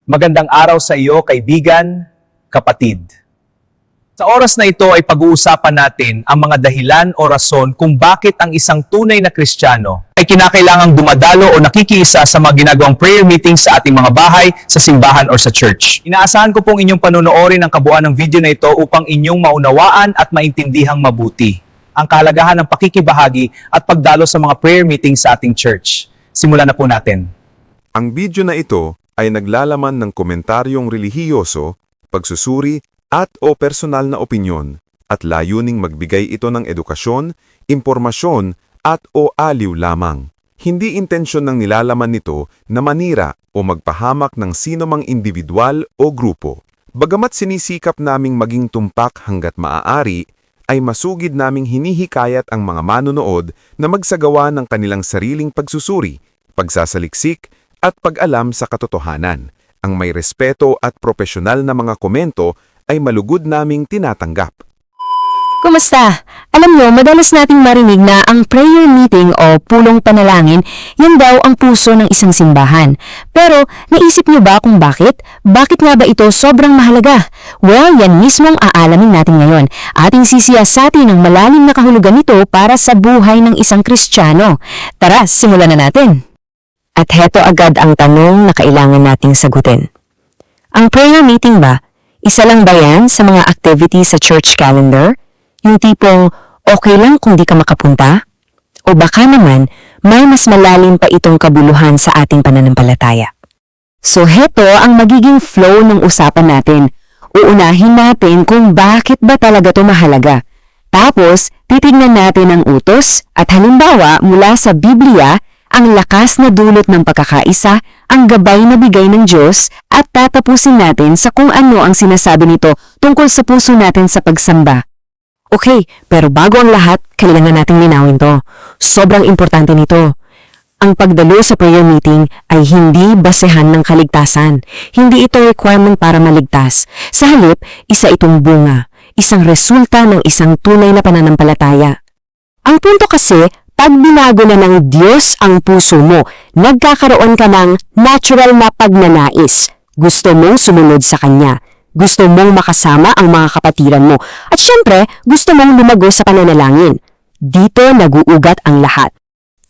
Magandang araw sa iyo, kaibigan, kapatid. Sa oras na ito ay pag-uusapan natin ang mga dahilan o rason kung bakit ang isang tunay na Kristiyano ay kinakailangang dumadalo o nakikiisa sa mga ginagawang prayer meetings sa ating mga bahay, sa simbahan o sa church. Inaasahan ko pong inyong panonoorin ang kabuuan ng video na ito upang inyong maunawaan at maintindihang mabuti ang kahalagahan ng pakikibahagi at pagdalo sa mga prayer meetings sa ating church. Simulan na po natin. Ang video na ito ay naglalaman ng komentaryong relihiyoso, pagsusuri at o personal na opinyon at layuning magbigay ito ng edukasyon, impormasyon at o aliw lamang. Hindi intensyon ng nilalaman nito na manira o magpahamak ng sino mang individual o grupo. Bagamat sinisikap naming maging tumpak hanggat maaari, ay masugid naming hinihikayat ang mga manonood na magsagawa ng kanilang sariling pagsusuri, pagsasaliksik, at pag-alam sa katotohanan. Ang may respeto at profesional na mga komento ay malugod naming tinatanggap. Kumusta? Alam nyo, madalas nating marinig na ang prayer meeting o pulong panalangin, yan daw ang puso ng isang simbahan. Pero, naisip nyo ba kung bakit? Bakit nga ba ito sobrang mahalaga? Well, yan mismong aalamin natin ngayon. Ating sisiyasatin ang malalim na kahulugan nito para sa buhay ng isang Kristiyano. Tara, simulan na natin. At heto agad ang tanong na kailangan nating sagutin. Ang prayer meeting ba, isa lang ba yan sa mga activities sa church calendar? Yung tipong okay lang kung di ka makapunta? O baka naman, may mas malalim pa itong kabuluhan sa ating pananampalataya. So heto ang magiging flow ng usapan natin. Uunahin natin kung bakit ba talaga ito mahalaga. Tapos, titignan natin ang utos at halimbawa mula sa Biblia, ang lakas na dulot ng pagkakaisa, ang gabay na bigay ng Diyos, at tatapusin natin sa kung ano ang sinasabi nito tungkol sa puso natin sa pagsamba. Okay, pero bago ang lahat, kailangan nating linawin to. Sobrang importante nito. Ang pagdalo sa prayer meeting ay hindi basehan ng kaligtasan. Hindi ito requirement para maligtas. Sa halip, isa itong bunga, isang resulta ng isang tunay na pananampalataya. Ang punto kasi, pag binago na ng Diyos ang puso mo, nagkakaroon ka ng natural na pagnanais. Gusto mong sumunod sa Kanya. Gusto mong makasama ang mga kapatiran mo. At syempre, gusto mong lumago sa pananalangin. Dito naguugat ang lahat.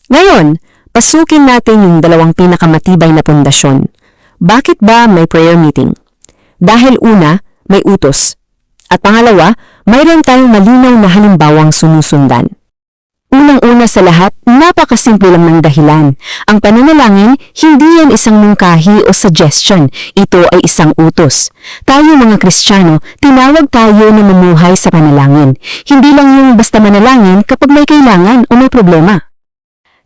Ngayon, pasukin natin yung dalawang pinakamatibay na pundasyon. Bakit ba may prayer meeting? Dahil una, may utos. At pangalawa, mayroon tayong malinaw na halimbawang sinusundan. Unang-una sa lahat, napakasimple lang ng dahilan. Ang pananalangin, hindi yan isang mungkahi o suggestion. Ito ay isang utos. Tayo mga Kristiyano, tinawag tayo na mamuhay sa panalangin. Hindi lang yung basta manalangin kapag may kailangan o may problema.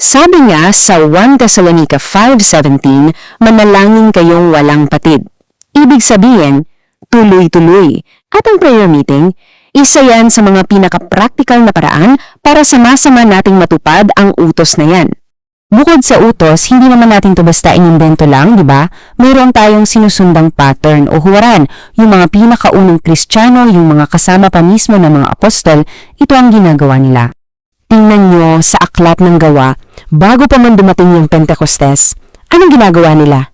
Sabi nga sa 1 Thessalonica 5:17, manalangin kayong walang patid. Ibig sabihin, tuloy-tuloy. At ang prayer meeting, isa yan sa mga pinaka-practical na paraan para sama-sama nating matupad ang utos na yan. Bukod sa utos, hindi naman natin to basta inimbento lang, di ba? Mayroon tayong sinusundang pattern o huwaran. Yung mga pinakaunang Kristiyano, yung mga kasama pa mismo ng mga apostol, ito ang ginagawa nila. Tingnan nyo sa aklat ng gawa, bago pa man dumating yung Pentecostes, anong ginagawa nila?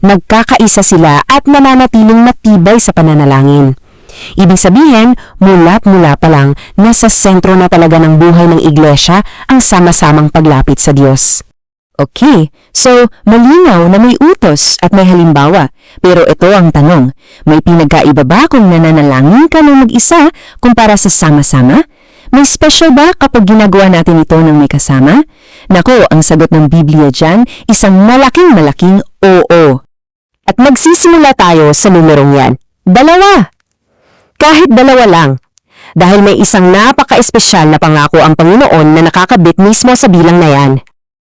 Nagkakaisa sila at nananatiling matibay sa pananalangin. Ibig sabihin, mula pa lang, nasa sentro na talaga ng buhay ng iglesia ang sama-samang paglapit sa Diyos. Okay, so malinaw na may utos at may halimbawa. Pero ito ang tanong, may pinagkaiba ba kung nananalangin ka ng mag-isa kumpara sa sama-sama? May special ba kapag ginagawa natin ito ng may kasama? Nako, ang sagot ng Biblia dyan, isang malaking oo. At magsisimula tayo sa numerong yan. 2! Kahit 2 lang. Dahil may isang napaka-espesyal na pangako ang Panginoon na nakakabit mismo sa bilang na yan.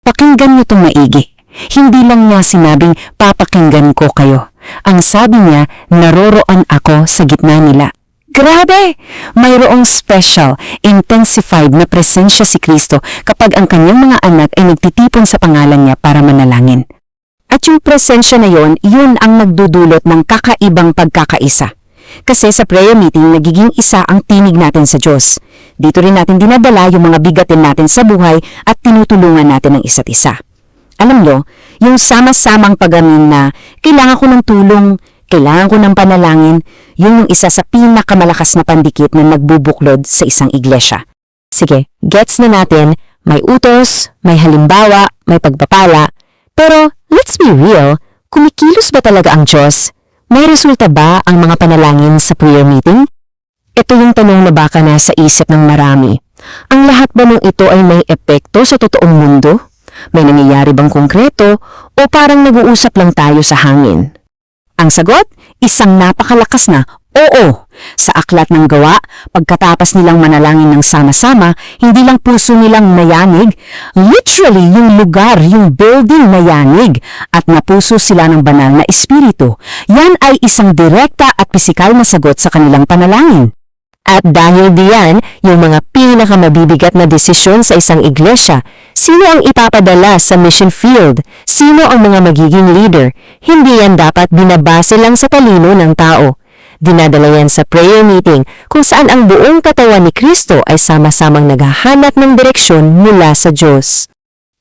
Pakinggan niyo itong maigi. Hindi lang niya sinabing papakinggan ko kayo. Ang sabi niya, naroroon ako sa gitna nila. Grabe! Mayroong special, intensified na presensya si Kristo kapag ang kanyang mga anak ay nagtitipon sa pangalan niya para manalangin. At yung presensya na yon, yun ang nagdudulot ng kakaibang pagkakaisa. Kasi sa prayer meeting, nagiging isa ang tinig natin sa Diyos. Dito rin natin dinadala yung mga bigatin natin sa buhay at tinutulungan natin ang isa't isa. Alam nyo, Yung sama-samang pag-amin na kailangan ko ng tulong, kailangan ko ng panalangin, yun yung isa sa pinakamalakas na pandikit na nagbubuklod sa isang iglesia. Sige, gets na natin, may utos, may halimbawa, may pagpapala. Pero let's be real, kumikilos ba talaga ang Diyos? May resulta ba ang mga panalangin sa prayer meeting? Ito yung tanong na baka nasa isip ng marami. Ang lahat ba ng ito ay may epekto sa totoong mundo? May nangyayari bang konkreto o parang nag-uusap lang tayo sa hangin? Ang sagot, isang napakalakas na oo. Sa aklat ng Gawa, pagkatapos nilang manalangin ng sama-sama, hindi lang puso nilang nayanig, literally yung lugar, yung building nayanig, at napuso sila ng banal na espiritu. Yan ay isang direkta at pisikal na sagot sa kanilang panalangin. At dahil diyan, yung mga pinakamabibigat na desisyon sa isang iglesia, sino ang ipapadala sa mission field? Sino ang mga magiging leader? Hindi yan dapat binabase lang sa talino ng tao. Dinadala yan sa prayer meeting kung saan ang buong katawan ni Kristo ay sama-samang naghahanap ng direksyon mula sa Diyos.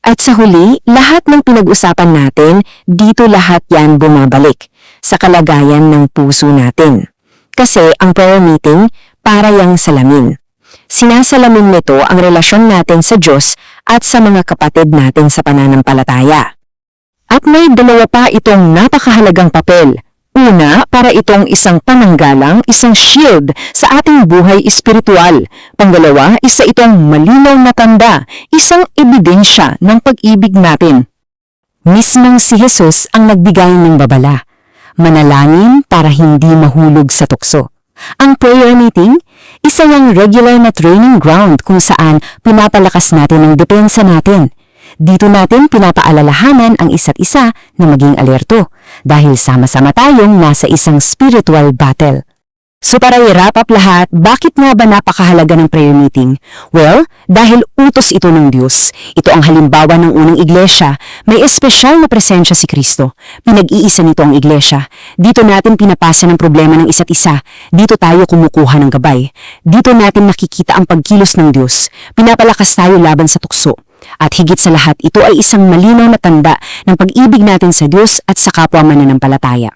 At sa huli, lahat ng pinag-usapan natin, dito lahat yan bumabalik sa kalagayan ng puso natin. Kasi ang prayer meeting, para yang salamin. Sinasalamin nito ang relasyon natin sa Diyos at sa mga kapatid natin sa pananampalataya. At may dalawa pa itong napakahalagang papel. Una, para itong isang pananggalang, isang shield sa ating buhay espiritual. Pangalawa, isa itong malinaw na tanda, isang ebidensya ng pag-ibig natin. Mismong si Jesus ang nagbigay ng babala. Manalangin para hindi mahulog sa tukso. Ang prayer meeting, isa yung regular na training ground kung saan pinapalakas natin ang depensa natin. Dito natin pinapaalalahanan ang isa't isa na maging alerto dahil sama-sama tayong nasa isang spiritual battle. So para i-wrap up lahat, bakit nga ba napakahalaga ng prayer meeting? Well, dahil utos ito ng Diyos. Ito ang halimbawa ng unang iglesia. May espesyal na presensya si Kristo. Pinag-iisa nito ang iglesia. Dito natin pinapasa ng problema ng isa't isa. Dito tayo kumukuha ng gabay. Dito natin nakikita ang pagkilos ng Diyos. Pinapalakas tayo laban sa tukso. At higit sa lahat, ito ay isang malinaw na tanda ng pag-ibig natin sa Diyos at sa kapwa mananampalataya.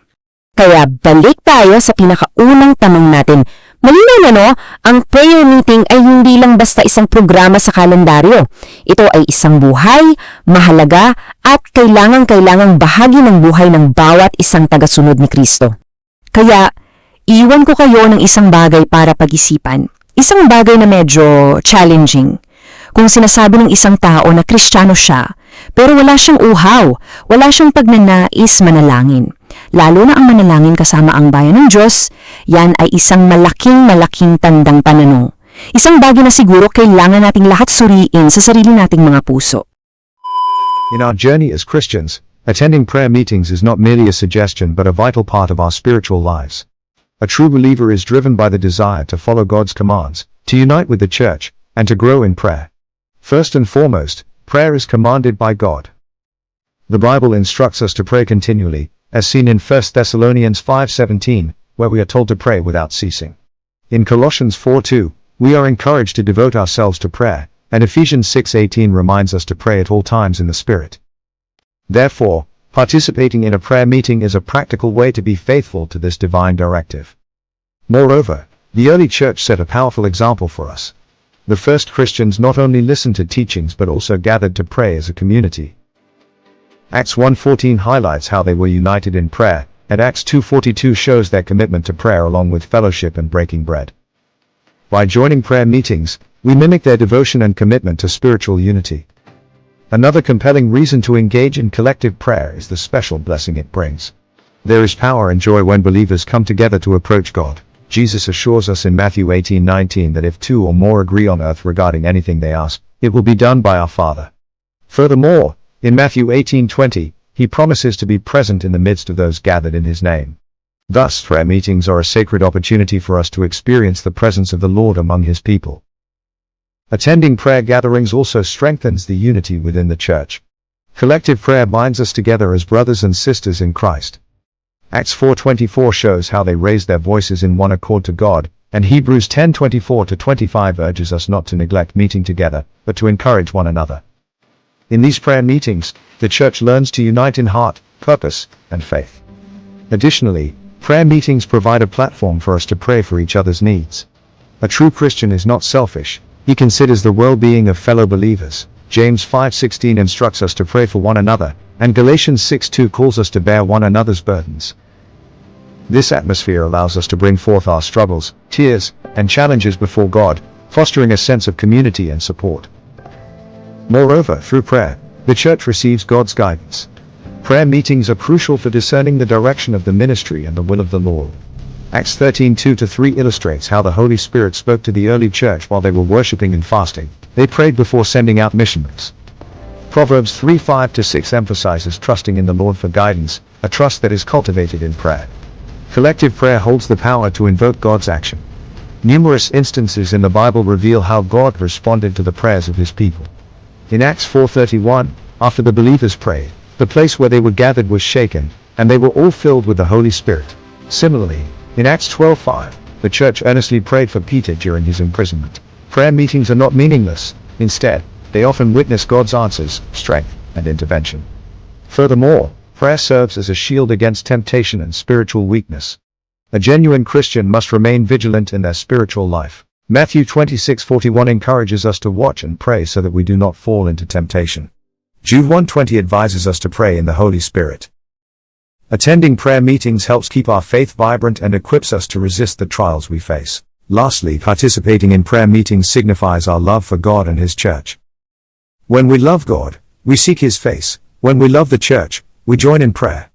Kaya balik tayo sa pinakaunang tanong natin. Malinaw na no, ang prayer meeting ay hindi lang basta isang programa sa kalendaryo. Ito ay isang buhay, mahalaga at kailangang bahagi ng buhay ng bawat isang tagasunod ni Kristo. Kaya, iwan ko kayo ng isang bagay para pag-isipan. Isang bagay na medyo challenging. Kung sinasabi ng isang tao na Kristiyano siya, pero wala siyang uhaw, wala siyang pagnanais manalangin. Lalo na ang manalangin kasama ang bayan ng Diyos, yan ay isang malaking tandang pananong. Isang bagay na siguro kailangan nating lahat suriin sa sarili nating mga puso. In our journey as Christians, attending prayer meetings is not merely a suggestion but a vital part of our spiritual lives. A true believer is driven by the desire to follow God's commands, to unite with the church, and to grow in prayer. First and foremost, prayer is commanded by God. The Bible instructs us to pray continually, as seen in 1 Thessalonians 5:17, where we are told to pray without ceasing. In Colossians 4:2, we are encouraged to devote ourselves to prayer, and Ephesians 6:18 reminds us to pray at all times in the Spirit. Therefore, participating in a prayer meeting is a practical way to be faithful to this divine directive. Moreover, the early church set a powerful example for us. The first Christians not only listened to teachings but also gathered to pray as a community. Acts 1:14 highlights how they were united in prayer, and Acts 2:42 shows their commitment to prayer along with fellowship and breaking bread. By joining prayer meetings, we mimic their devotion and commitment to spiritual unity. Another compelling reason to engage in collective prayer is the special blessing it brings. There is power and joy when believers come together to approach God. Jesus assures us in Matthew 18:19 that if two or more agree on earth regarding anything they ask, it will be done by our Father. Furthermore, in Matthew 18:20, he promises to be present in the midst of those gathered in his name. Thus, prayer meetings are a sacred opportunity for us to experience the presence of the Lord among his people. Attending prayer gatherings also strengthens the unity within the church. Collective prayer binds us together as brothers and sisters in Christ. Acts 4:24 shows how they raised their voices in one accord to God, and Hebrews 10:24-25 urges us not to neglect meeting together, but to encourage one another. In these prayer meetings, the church learns to unite in heart, purpose, and faith. Additionally, prayer meetings provide a platform for us to pray for each other's needs. A true Christian is not selfish. He considers the well-being of fellow believers. James 5:16 instructs us to pray for one another, and Galatians 6:2 calls us to bear one another's burdens. This atmosphere allows us to bring forth our struggles, tears, and challenges before God, fostering a sense of community and support. Moreover, through prayer, the church receives God's guidance. Prayer meetings are crucial for discerning the direction of the ministry and the will of the Lord. Acts 13:2-3 illustrates how the Holy Spirit spoke to the early church while they were worshiping and fasting. They prayed before sending out missionaries. Proverbs 3:5-6 emphasizes trusting in the Lord for guidance, a trust that is cultivated in prayer. Collective prayer holds the power to invoke God's action. Numerous instances in the Bible reveal how God responded to the prayers of his people. In Acts 4:31, after the believers prayed, the place where they were gathered was shaken, and they were all filled with the Holy Spirit. Similarly, in Acts 12:5, the church earnestly prayed for Peter during his imprisonment. Prayer meetings are not meaningless. Instead, they often witness God's answers, strength, and intervention. Furthermore, prayer serves as a shield against temptation and spiritual weakness. A genuine Christian must remain vigilant in their spiritual life. Matthew 26:41 encourages us to watch and pray so that we do not fall into temptation. Jude 1:20 advises us to pray in the Holy Spirit. Attending prayer meetings helps keep our faith vibrant and equips us to resist the trials we face. Lastly, participating in prayer meetings signifies our love for God and His church. When we love God, we seek His face. When we love the church, we join in prayer.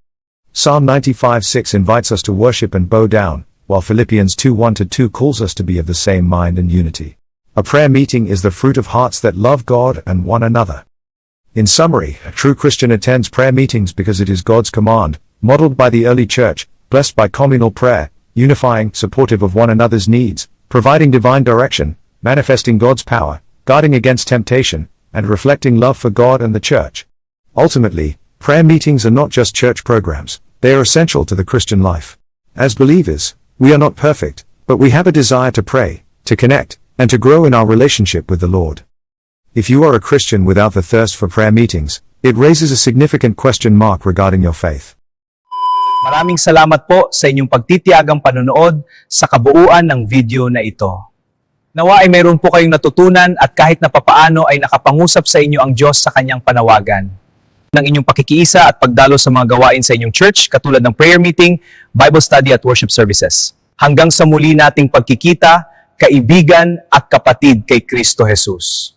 Psalm 95:6 invites us to worship and bow down, while Philippians 2:1-2 calls us to be of the same mind and unity. A prayer meeting is the fruit of hearts that love God and one another. In summary, a true Christian attends prayer meetings because it is God's command, modeled by the early church, blessed by communal prayer, unifying, supportive of one another's needs, providing divine direction, manifesting God's power, guarding against temptation, and reflecting love for God and the church. Ultimately, prayer meetings are not just church programs, they are essential to the Christian life. As believers, we are not perfect, but we have a desire to pray, to connect, and to grow in our relationship with the Lord. If you are a Christian without the thirst for prayer meetings, it raises a significant question mark regarding your faith. Maraming salamat po sa inyong pagtitiyagang panonood sa kabuuan ng video na ito. Nawa ay mayroon po kayong natutunan at kahit na papaano ay nakapangusap sa inyo ang Diyos sa kanyang panawagan. Ng inyong pakikiisa at pagdalo sa mga gawain sa inyong church katulad ng prayer meeting, Bible study at worship services. Hanggang sa muli nating pagkikita, kaibigan at kapatid kay Kristo Jesus.